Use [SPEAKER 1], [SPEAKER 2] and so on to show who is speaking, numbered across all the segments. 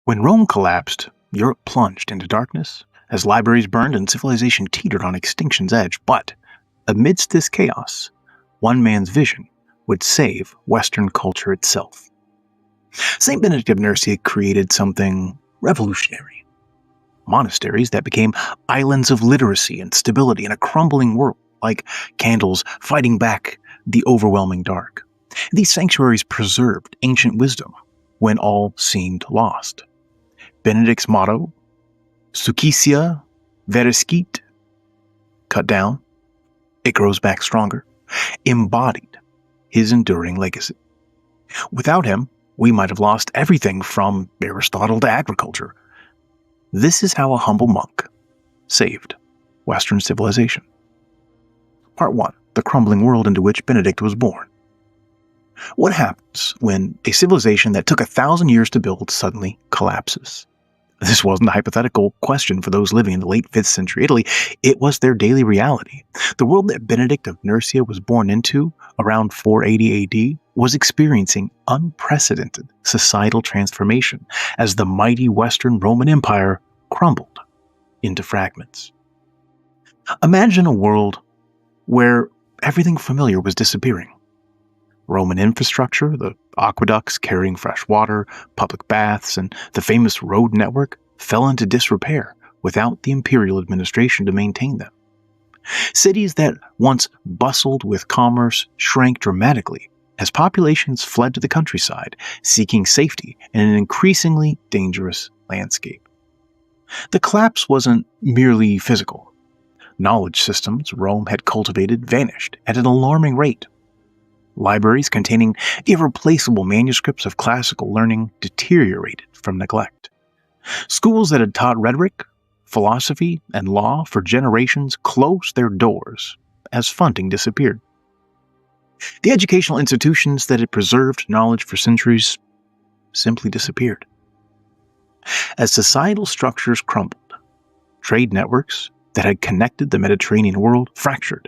[SPEAKER 1] When Rome collapsed, Europe plunged into darkness as libraries burned and civilization teetered on extinction's edge. But amidst this chaos, one man's vision would save Western culture itself. St. Benedict of Nursia created something revolutionary. Monasteries that became islands of literacy and stability in a crumbling world, like candles fighting back the overwhelming dark. These sanctuaries preserved ancient wisdom when all seemed lost. Benedict's motto, sukisa, verit, cut down, it grows back stronger, embodied his enduring legacy. Without him, we might have lost everything from Aristotle to agriculture. This is how a humble monk saved Western civilization. Part 1. The Crumbling World into which Benedict was born. What happens when a civilization that took 1,000 years to build suddenly collapses? This wasn't a hypothetical question for those living in the late 5th century Italy. It was their daily reality. The world that Benedict of Nursia was born into, around 480 AD, was experiencing unprecedented societal transformation as the mighty Western Roman Empire crumbled into fragments. Imagine a world where everything familiar was disappearing. Roman infrastructure, the aqueducts carrying fresh water, public baths, and the famous road network fell into disrepair without the imperial administration to maintain them. Cities that once bustled with commerce shrank dramatically as populations fled to the countryside, seeking safety in an increasingly dangerous landscape. The collapse wasn't merely physical. Knowledge systems Rome had cultivated vanished at an alarming rate. Libraries containing irreplaceable manuscripts of classical learning deteriorated from neglect. Schools that had taught rhetoric, philosophy, and law for generations closed their doors as funding disappeared. The educational institutions that had preserved knowledge for centuries simply disappeared. As societal structures crumbled, trade networks that had connected the Mediterranean world fractured.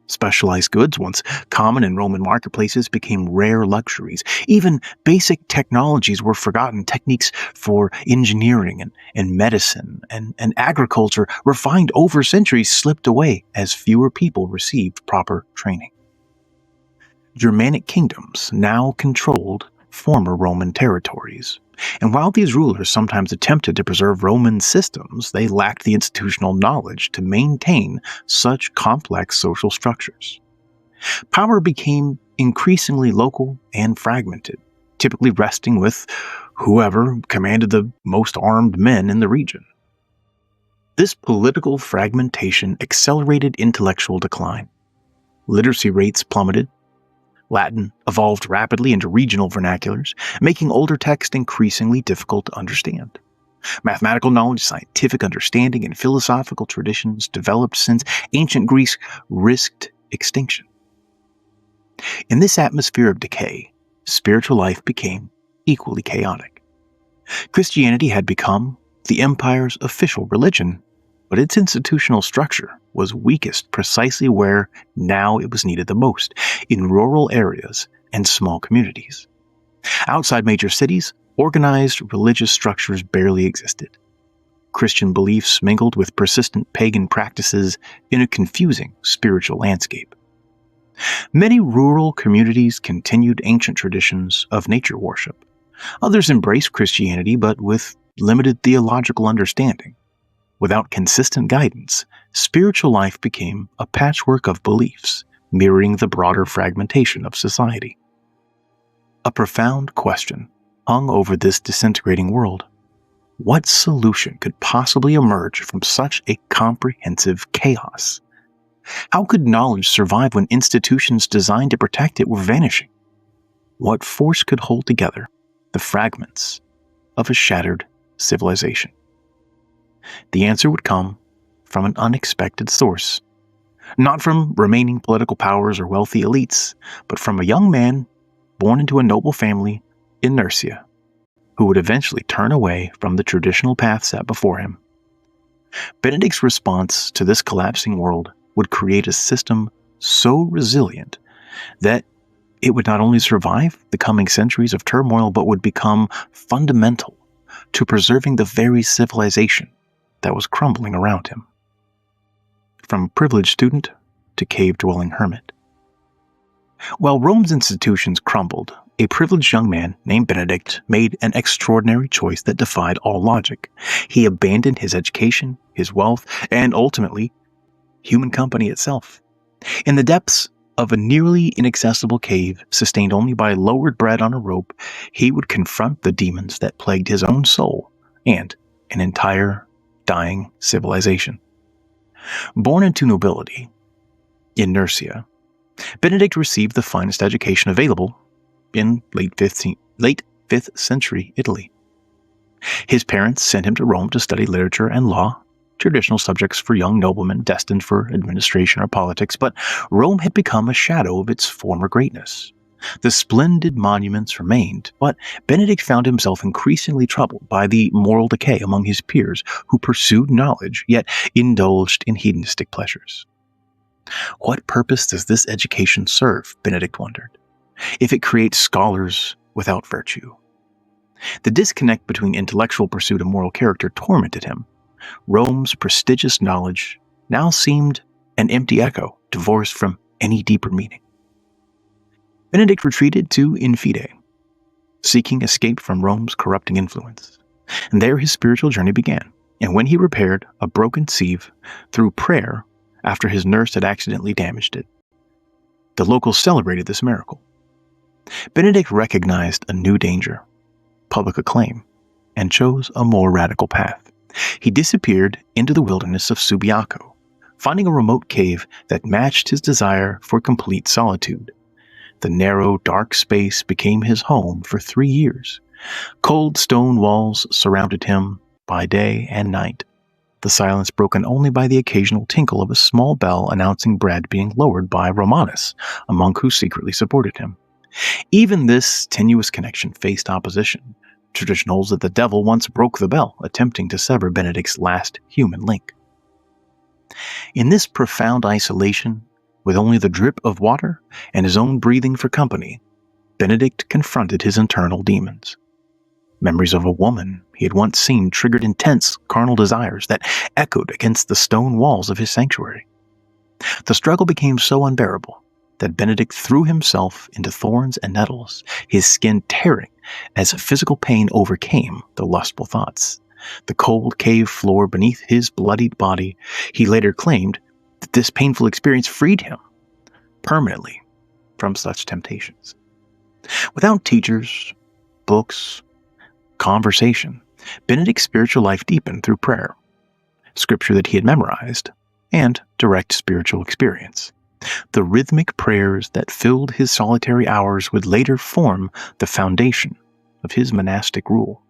[SPEAKER 1] Specialized goods, once common in Roman marketplaces, became rare luxuries. Even basic technologies were forgotten. Techniques for engineering and medicine and agriculture, refined over centuries, slipped away as fewer people received proper training. Germanic kingdoms now controlled former Roman territories. And while these rulers sometimes attempted to preserve Roman systems, they lacked the institutional knowledge to maintain such complex social structures. Power became increasingly local and fragmented, typically resting with whoever commanded the most armed men in the region. This political fragmentation accelerated intellectual decline. Literacy rates plummeted. Latin evolved rapidly into regional vernaculars, making older text increasingly difficult to understand. Mathematical knowledge, scientific understanding, and philosophical traditions developed since ancient Greece risked extinction. In this atmosphere of decay, spiritual life became equally chaotic. Christianity had become the empire's official religion, but its institutional structure was weakest precisely where now it was needed the most, in rural areas and small communities. Outside major cities, organized religious structures barely existed. Christian beliefs mingled with persistent pagan practices in a confusing spiritual landscape. Many rural communities continued ancient traditions of nature worship. Others embraced Christianity, but with limited theological understanding. Without consistent guidance, spiritual life became a patchwork of beliefs, mirroring the broader fragmentation of society. A profound question hung over this disintegrating world. What solution could possibly emerge from such a comprehensive chaos? How could knowledge survive when institutions designed to protect it were vanishing? What force could hold together the fragments of a shattered civilization? The answer would come from an unexpected source. Not from remaining political powers or wealthy elites, but from a young man born into a noble family in Nursia, who would eventually turn away from the traditional path set before him. Benedict's response to this collapsing world would create a system so resilient that it would not only survive the coming centuries of turmoil, but would become fundamental to preserving the very civilization that was crumbling around him. From privileged student to cave-dwelling hermit. While Rome's institutions crumbled, a privileged young man named Benedict made an extraordinary choice that defied all logic. He abandoned his education, his wealth, and ultimately, human company itself. In the depths of a nearly inaccessible cave, sustained only by lowered bread on a rope, he would confront the demons that plagued his own soul and an entire dying civilization. Born into nobility in Nursia, Benedict received the finest education available in late 5th century Italy. His parents sent him to Rome to study literature and law, traditional subjects for young noblemen destined for administration or politics, but Rome had become a shadow of its former greatness. The splendid monuments remained, but Benedict found himself increasingly troubled by the moral decay among his peers who pursued knowledge yet indulged in hedonistic pleasures. What purpose does this education serve, Benedict wondered, if it creates scholars without virtue? The disconnect between intellectual pursuit and moral character tormented him. Rome's prestigious knowledge now seemed an empty echo, divorced from any deeper meaning. Benedict retreated to Infide, seeking escape from Rome's corrupting influence. And there his spiritual journey began, and when he repaired a broken sieve through prayer after his nurse had accidentally damaged it, the locals celebrated this miracle. Benedict recognized a new danger, public acclaim, and chose a more radical path. He disappeared into the wilderness of Subiaco, finding a remote cave that matched his desire for complete solitude. The narrow, dark space became his home for 3 years. Cold stone walls surrounded him by day and night, the silence broken only by the occasional tinkle of a small bell announcing bread being lowered by Romanus, a monk who secretly supported him. Even this tenuous connection faced opposition. Tradition holds that the devil once broke the bell, attempting to sever Benedict's last human link. In this profound isolation, with only the drip of water and his own breathing for company, Benedict confronted his internal demons. Memories of a woman he had once seen triggered intense carnal desires that echoed against the stone walls of his sanctuary. The struggle became so unbearable that Benedict threw himself into thorns and nettles, his skin tearing as physical pain overcame the lustful thoughts. The cold cave floor beneath his bloodied body, he later claimed that this painful experience freed him permanently from such temptations. Without teachers, books, conversation, Benedict's spiritual life deepened through prayer, scripture that he had memorized, and direct spiritual experience. The rhythmic prayers that filled his solitary hours would later form the foundation of his monastic rule.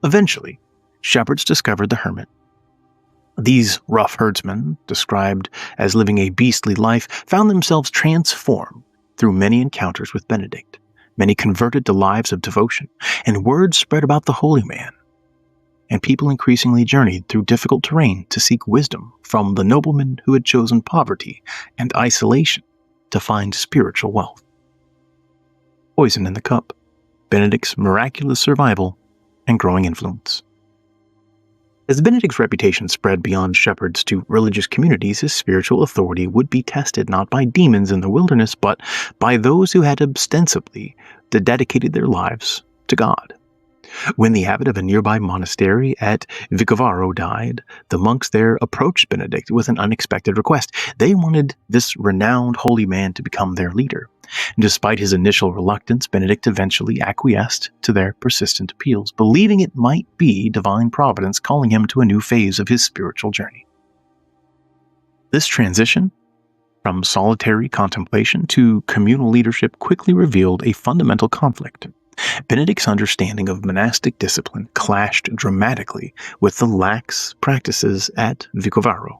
[SPEAKER 1] Eventually, shepherds discovered the hermit. These rough herdsmen, described as living a beastly life, found themselves transformed through many encounters with Benedict. Many converted to lives of devotion, and word spread about the holy man. And people increasingly journeyed through difficult terrain to seek wisdom from the nobleman who had chosen poverty and isolation to find spiritual wealth. Poison in the cup, Benedict's miraculous survival and growing influence. As Benedict's reputation spread beyond shepherds to religious communities, his spiritual authority would be tested not by demons in the wilderness, but by those who had ostensibly dedicated their lives to God. When the abbot of a nearby monastery at Vicovaro died, the monks there approached Benedict with an unexpected request. They wanted this renowned holy man to become their leader. Despite his initial reluctance, Benedict eventually acquiesced to their persistent appeals, believing it might be divine providence calling him to a new phase of his spiritual journey. This transition from solitary contemplation to communal leadership quickly revealed a fundamental conflict. Benedict's understanding of monastic discipline clashed dramatically with the lax practices at Vicovaro.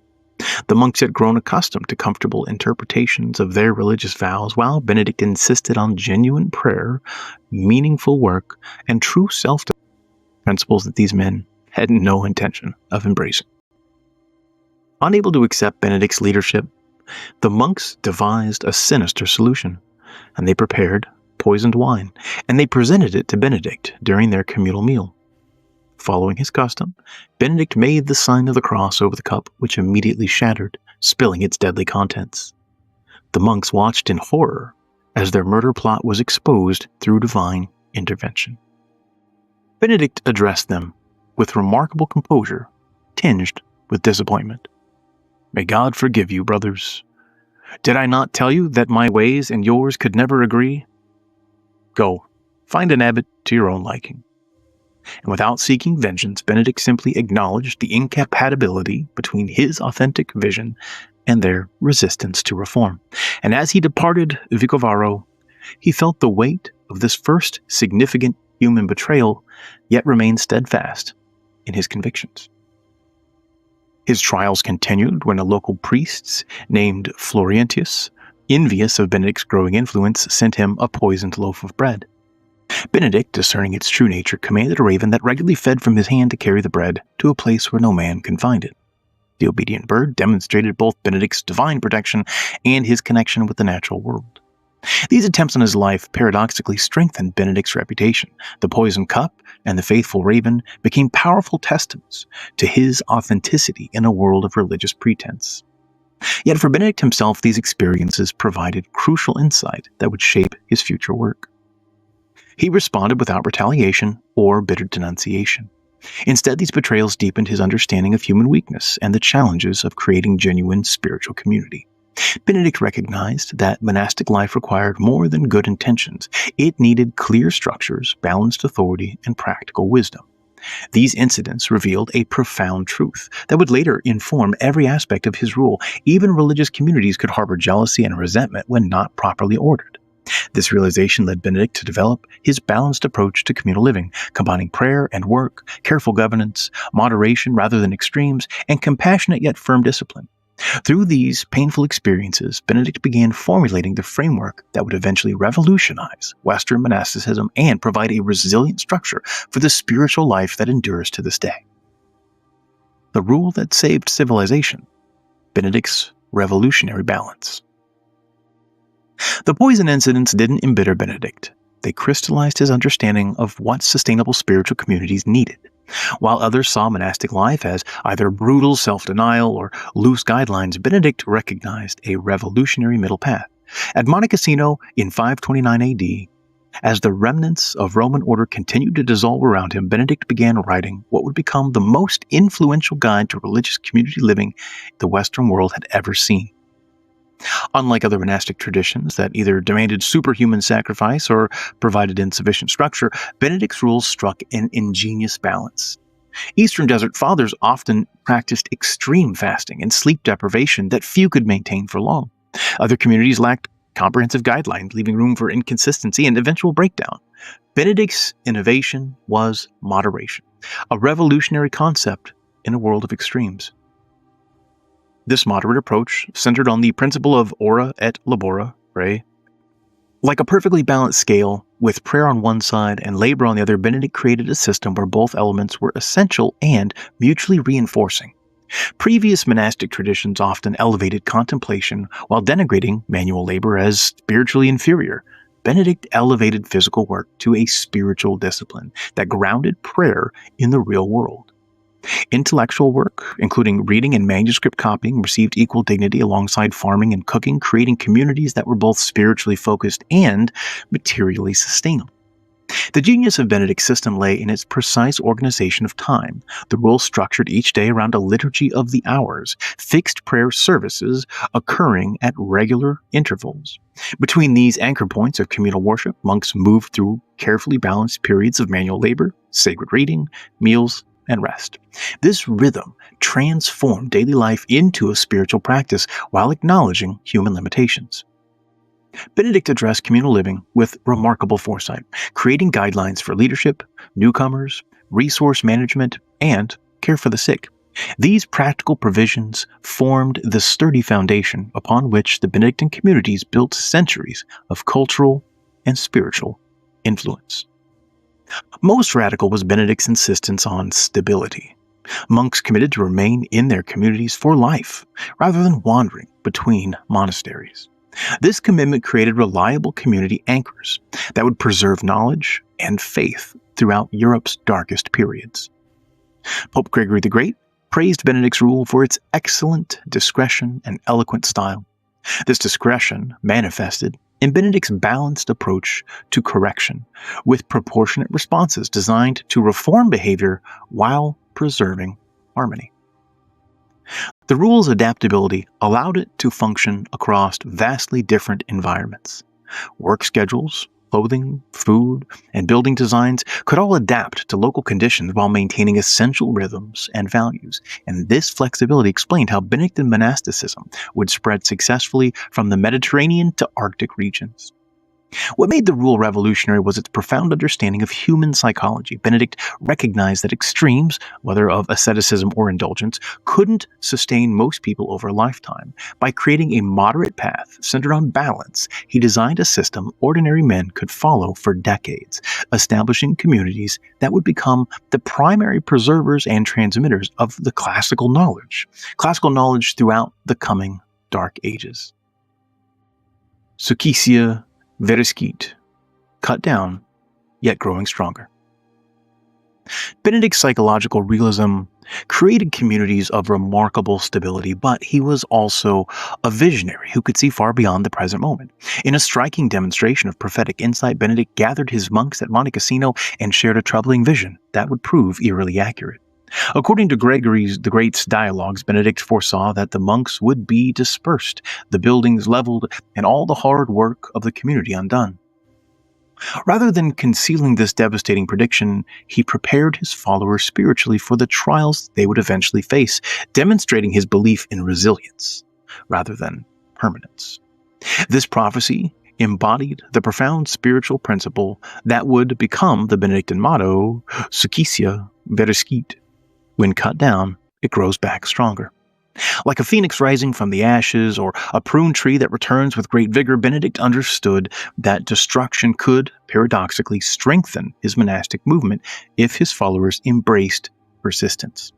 [SPEAKER 1] The monks had grown accustomed to comfortable interpretations of their religious vows, while Benedict insisted on genuine prayer, meaningful work, and true self-development, principles that these men had no intention of embracing. Unable to accept Benedict's leadership, the monks devised a sinister solution, and they prepared poisoned wine, and they presented it to Benedict during their communal meal. Following his custom, Benedict made the sign of the cross over the cup, which immediately shattered, spilling its deadly contents. The monks watched in horror as their murder plot was exposed through divine intervention. Benedict addressed them with remarkable composure, tinged with disappointment. "May God forgive you, brothers. Did I not tell you that my ways and yours could never agree? Go, find an abbot to your own liking." And without seeking vengeance, Benedict simply acknowledged the incompatibility between his authentic vision and their resistance to reform. And as he departed Vicovaro, he felt the weight of this first significant human betrayal, yet remained steadfast in his convictions. His trials continued when a local priest named Florientius, envious of Benedict's growing influence, sent him a poisoned loaf of bread. Benedict, discerning its true nature, commanded a raven that regularly fed from his hand to carry the bread to a place where no man can find it. The obedient bird demonstrated both Benedict's divine protection and his connection with the natural world. These attempts on his life paradoxically strengthened Benedict's reputation. The poisoned cup and the faithful raven became powerful testaments to his authenticity in a world of religious pretense. Yet for Benedict himself, these experiences provided crucial insight that would shape his future work. He responded without retaliation or bitter denunciation. Instead, these betrayals deepened his understanding of human weakness and the challenges of creating genuine spiritual community. Benedict recognized that monastic life required more than good intentions. It needed clear structures, balanced authority, and practical wisdom. These incidents revealed a profound truth that would later inform every aspect of his rule. Even religious communities could harbor jealousy and resentment when not properly ordered. This realization led Benedict to develop his balanced approach to communal living, combining prayer and work, careful governance, moderation rather than extremes, and compassionate yet firm discipline. Through these painful experiences, Benedict began formulating the framework that would eventually revolutionize Western monasticism and provide a resilient structure for the spiritual life that endures to this day. The rule that saved civilization: Benedict's revolutionary balance. The poison incidents didn't embitter Benedict. They crystallized his understanding of what sustainable spiritual communities needed. While others saw monastic life as either brutal self-denial or loose guidelines, Benedict recognized a revolutionary middle path. At Monte Cassino in 529 AD, as the remnants of Roman order continued to dissolve around him, Benedict began writing what would become the most influential guide to religious community living the Western world had ever seen. Unlike other monastic traditions that either demanded superhuman sacrifice or provided insufficient structure, Benedict's rules struck an ingenious balance. Eastern Desert Fathers often practiced extreme fasting and sleep deprivation that few could maintain for long. Other communities lacked comprehensive guidelines, leaving room for inconsistency and eventual breakdown. Benedict's innovation was moderation, a revolutionary concept in a world of extremes. This moderate approach centered on the principle of ora et labora, pray. Like a perfectly balanced scale, with prayer on one side and labor on the other, Benedict created a system where both elements were essential and mutually reinforcing. Previous monastic traditions often elevated contemplation while denigrating manual labor as spiritually inferior. Benedict elevated physical work to a spiritual discipline that grounded prayer in the real world. Intellectual work, including reading and manuscript copying, received equal dignity alongside farming and cooking, creating communities that were both spiritually focused and materially sustainable. The genius of Benedict's system lay in its precise organization of time. The rules structured each day around a liturgy of the hours, fixed prayer services occurring at regular intervals. Between these anchor points of communal worship, monks moved through carefully balanced periods of manual labor, sacred reading, meals, and rest. This rhythm transformed daily life into a spiritual practice while acknowledging human limitations. Benedict addressed communal living with remarkable foresight, creating guidelines for leadership, newcomers, resource management, and care for the sick. These practical provisions formed the sturdy foundation upon which the Benedictine communities built centuries of cultural and spiritual influence. Most radical was Benedict's insistence on stability. Monks committed to remain in their communities for life, rather than wandering between monasteries. This commitment created reliable community anchors that would preserve knowledge and faith throughout Europe's darkest periods. Pope Gregory the Great praised Benedict's rule for its excellent discretion and eloquent style. This discretion manifested in Benedict's balanced approach to correction, with proportionate responses designed to reform behavior while preserving harmony. The rule's adaptability allowed it to function across vastly different environments. Work schedules, clothing, food, and building designs could all adapt to local conditions while maintaining essential rhythms and values, and this flexibility explained how Benedictine monasticism would spread successfully from the Mediterranean to Arctic regions. What made the rule revolutionary was its profound understanding of human psychology. Benedict recognized that extremes, whether of asceticism or indulgence, couldn't sustain most people over a lifetime. By creating a moderate path centered on balance, he designed a system ordinary men could follow for decades, establishing communities that would become the primary preservers and transmitters of the classical knowledge throughout the coming Dark Ages. Sukisa, verit, cut down, yet growing stronger. Benedict's psychological realism created communities of remarkable stability, but he was also a visionary who could see far beyond the present moment. In a striking demonstration of prophetic insight, Benedict gathered his monks at Monte Cassino and shared a troubling vision that would prove eerily accurate. According to Gregory the Great's dialogues, Benedict foresaw that the monks would be dispersed, the buildings leveled, and all the hard work of the community undone. Rather than concealing this devastating prediction, he prepared his followers spiritually for the trials they would eventually face, demonstrating his belief in resilience rather than permanence. This prophecy embodied the profound spiritual principle that would become the Benedictine motto, sukisa, verit. When cut down, it grows back stronger. Like a phoenix rising from the ashes or a prune tree that returns with great vigor, Benedict understood that destruction could, paradoxically, strengthen his monastic movement if his followers embraced persistence.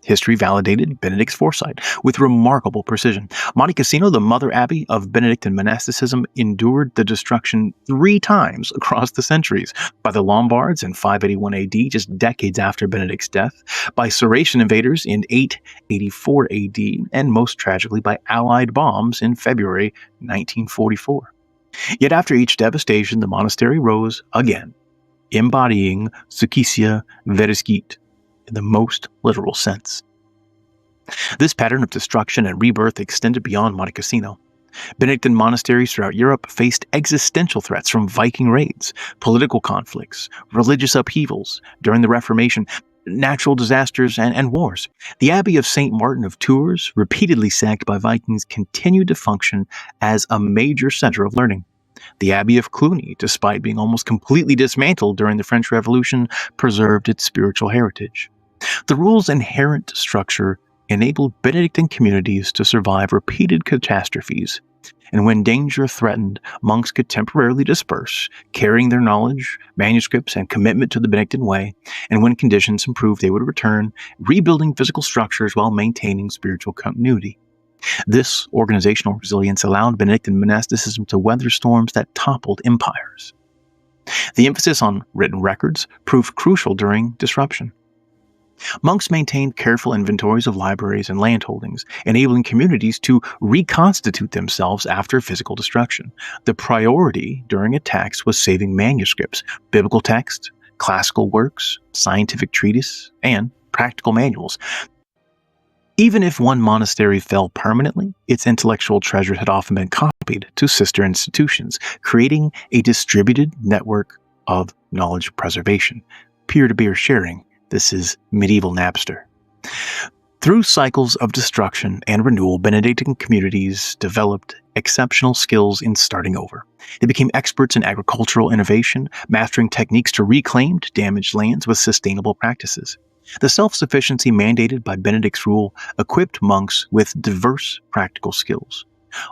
[SPEAKER 1] History validated Benedict's foresight with remarkable precision. Monte Cassino, the mother abbey of Benedictine monasticism, endured the destruction 3 times across the centuries: by the Lombards in 581 AD, just decades after Benedict's death, by Saracen invaders in 884 AD, and most tragically by Allied bombs in February 1944. Yet after each devastation, the monastery rose again, embodying sukisa verit in the most literal sense. This pattern of destruction and rebirth extended beyond Monte Cassino. Benedictine monasteries throughout Europe faced existential threats from Viking raids, political conflicts, religious upheavals during the Reformation, natural disasters, and wars. The Abbey of St. Martin of Tours, repeatedly sacked by Vikings, continued to function as a major center of learning. The Abbey of Cluny, despite being almost completely dismantled during the French Revolution, preserved its spiritual heritage. The rule's inherent structure enabled Benedictine communities to survive repeated catastrophes, and when danger threatened, monks could temporarily disperse, carrying their knowledge, manuscripts, and commitment to the Benedictine way, and when conditions improved, they would return, rebuilding physical structures while maintaining spiritual continuity. This organizational resilience allowed Benedictine monasticism to weather storms that toppled empires. The emphasis on written records proved crucial during disruption. Monks maintained careful inventories of libraries and landholdings, enabling communities to reconstitute themselves after physical destruction. The priority during attacks was saving manuscripts, biblical texts, classical works, scientific treatises, and practical manuals. Even if one monastery fell permanently, its intellectual treasures had often been copied to sister institutions, creating a distributed network of knowledge preservation. Peer-to-peer sharing. This is medieval Napster. Through cycles of destruction and renewal, Benedictine communities developed exceptional skills in starting over. They became experts in agricultural innovation, mastering techniques to reclaim damaged lands with sustainable practices. The self-sufficiency mandated by Benedict's rule equipped monks with diverse practical skills: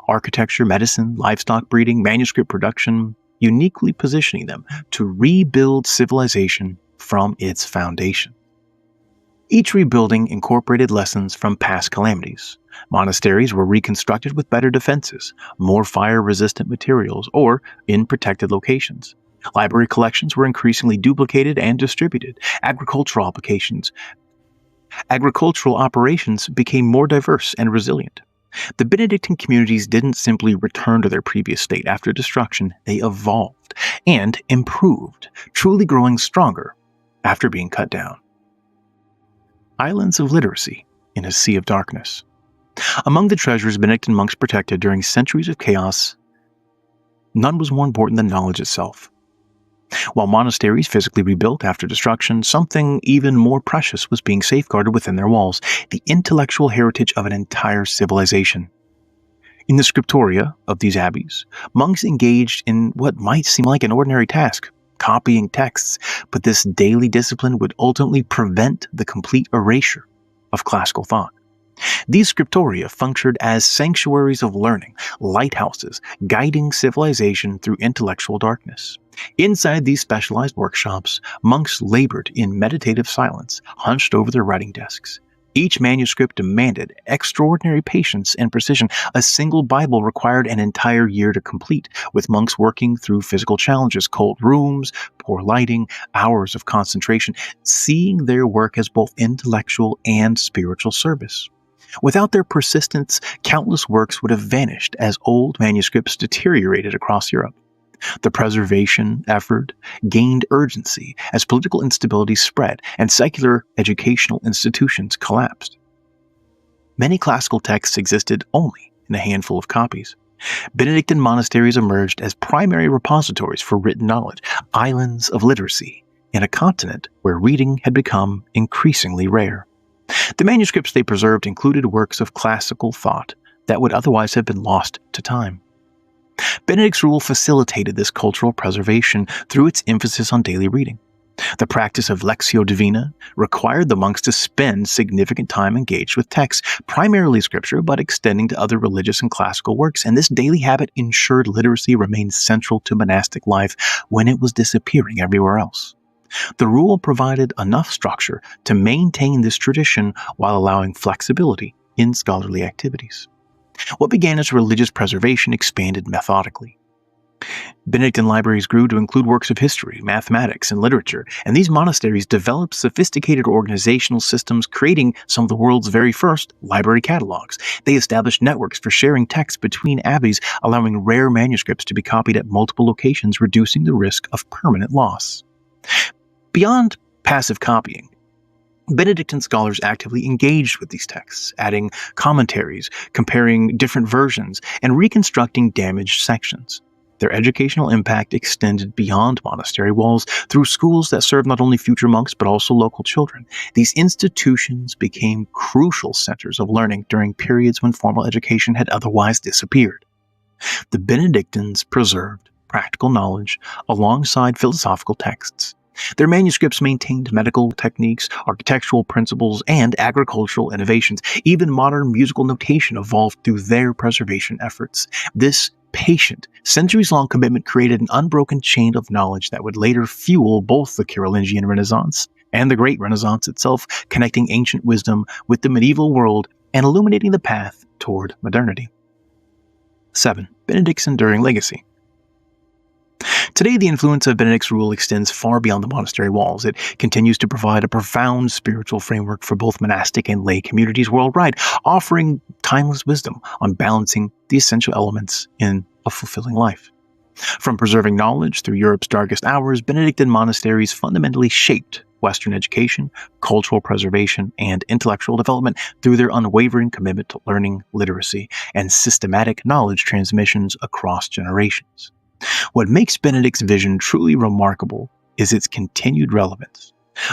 [SPEAKER 1] architecture, medicine, livestock breeding, manuscript production, uniquely positioning them to rebuild civilization from its foundation. Each rebuilding incorporated lessons from past calamities. Monasteries were reconstructed with better defenses, more fire-resistant materials, or in protected locations. Library collections were increasingly duplicated and distributed. Agricultural operations became more diverse and resilient. The Benedictine communities didn't simply return to their previous state after destruction, they evolved and improved, truly growing stronger after being cut down. Islands of literacy in a sea of darkness. Among the treasures Benedictine monks protected during centuries of chaos, none was more important than knowledge itself. While monasteries physically rebuilt after destruction, something even more precious was being safeguarded within their walls, the intellectual heritage of an entire civilization. In the scriptoria of these abbeys, monks engaged in what might seem like an ordinary task, copying texts, but this daily discipline would ultimately prevent the complete erasure of classical thought. These scriptoria functioned as sanctuaries of learning, lighthouses, guiding civilization through intellectual darkness. Inside these specialized workshops, monks labored in meditative silence, hunched over their writing desks. Each manuscript demanded extraordinary patience and precision. A single Bible required an entire year to complete, with monks working through physical challenges, cold rooms, poor lighting, hours of concentration, seeing their work as both intellectual and spiritual service. Without their persistence, countless works would have vanished as old manuscripts deteriorated across Europe. The preservation effort gained urgency as political instability spread and secular educational institutions collapsed. Many classical texts existed only in a handful of copies. Benedictine monasteries emerged as primary repositories for written knowledge, islands of literacy, in a continent where reading had become increasingly rare. The manuscripts they preserved included works of classical thought that would otherwise have been lost to time. Benedict's rule facilitated this cultural preservation through its emphasis on daily reading. The practice of lectio divina required the monks to spend significant time engaged with texts, primarily scripture, but extending to other religious and classical works, and this daily habit ensured literacy remained central to monastic life when it was disappearing everywhere else. The rule provided enough structure to maintain this tradition while allowing flexibility in scholarly activities. What began as religious preservation expanded methodically. Benedictine libraries grew to include works of history, mathematics, and literature, and these monasteries developed sophisticated organizational systems, creating some of the world's very first library catalogs. They established networks for sharing texts between abbeys, allowing rare manuscripts to be copied at multiple locations, reducing the risk of permanent loss. Beyond passive copying, Benedictine scholars actively engaged with these texts, adding commentaries, comparing different versions, and reconstructing damaged sections. Their educational impact extended beyond monastery walls through schools that served not only future monks but also local children. These institutions became crucial centers of learning during periods when formal education had otherwise disappeared. The Benedictines preserved practical knowledge alongside philosophical texts. Their manuscripts maintained medical techniques, architectural principles, and agricultural innovations. Even modern musical notation evolved through their preservation efforts. This patient, centuries-long commitment created an unbroken chain of knowledge that would later fuel both the Carolingian Renaissance and the Great Renaissance itself, connecting ancient wisdom with the medieval world and illuminating the path toward modernity. 7. Benedict's enduring legacy. Today, the influence of Benedict's rule extends far beyond the monastery walls. It continues to provide a profound spiritual framework for both monastic and lay communities worldwide, offering timeless wisdom on balancing the essential elements in a fulfilling life. From preserving knowledge through Europe's darkest hours, Benedictine monasteries fundamentally shaped Western education, cultural preservation, and intellectual development through their unwavering commitment to learning, literacy, and systematic knowledge transmissions across generations. What makes Benedict's vision truly remarkable is its continued relevance.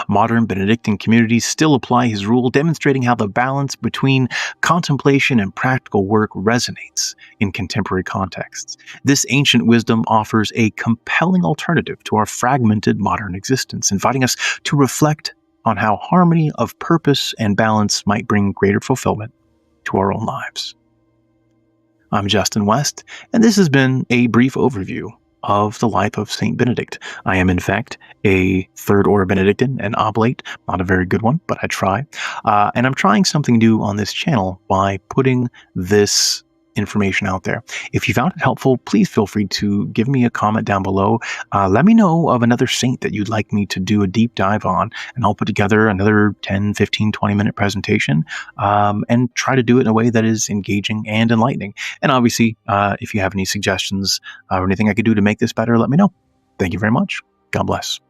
[SPEAKER 1] Modern Benedictine communities still apply his rule, demonstrating how the balance between contemplation and practical work resonates in contemporary contexts. This ancient wisdom offers a compelling alternative to our fragmented modern existence, inviting us to reflect on how harmony of purpose and balance might bring greater fulfillment to our own lives. I'm Justin West, and this has been a brief overview of the life of Saint Benedict. I am, in fact, a third order Benedictine, an oblate, not a very good one, but I try. And I'm trying something new on this channel by putting this information out there. If you found it helpful, please feel free to give me a comment down below. Let me know of another saint that you'd like me to do a deep dive on, and I'll put together another 10, 15, 20-minute presentation and try to do it in a way that is engaging and enlightening. And obviously, if you have any suggestions or anything I could do to make this better, let me know. Thank you very much. God bless.